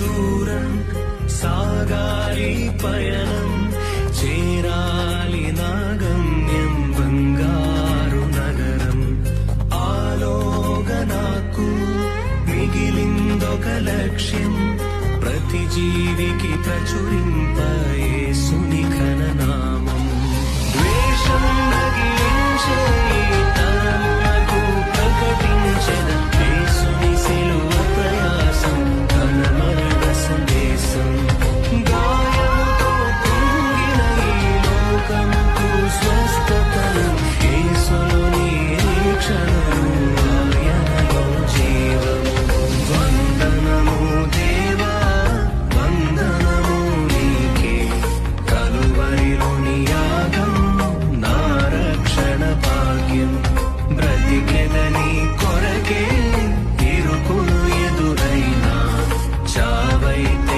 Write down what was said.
దూరం సాగాలి పయనం చేరాలి నా గమ్యం బంగారు నగరం ఆలోగా నాకు మిగిలిందొక లక్ష్యం ప్రతి జీవికి ప్రచురింప యేసుని ఘననామం ద్వేషం నగిలించే తరములకు ప్రకటించిన యేసుని శిలువ ప్రయాసం కనమరణ సందేశం గాయముతో కుంగిన ఈ లోకముకు స్వస్థతను యేసులోని క్షణము ఆయనలో జీవము వందనము దేవా వందనము నీకే కలువరిలోని యాగం నా రక్షణ భాగ్యం బ్రతికెదని కొరకే ఇరుకులు ఎదురైనా చావైతే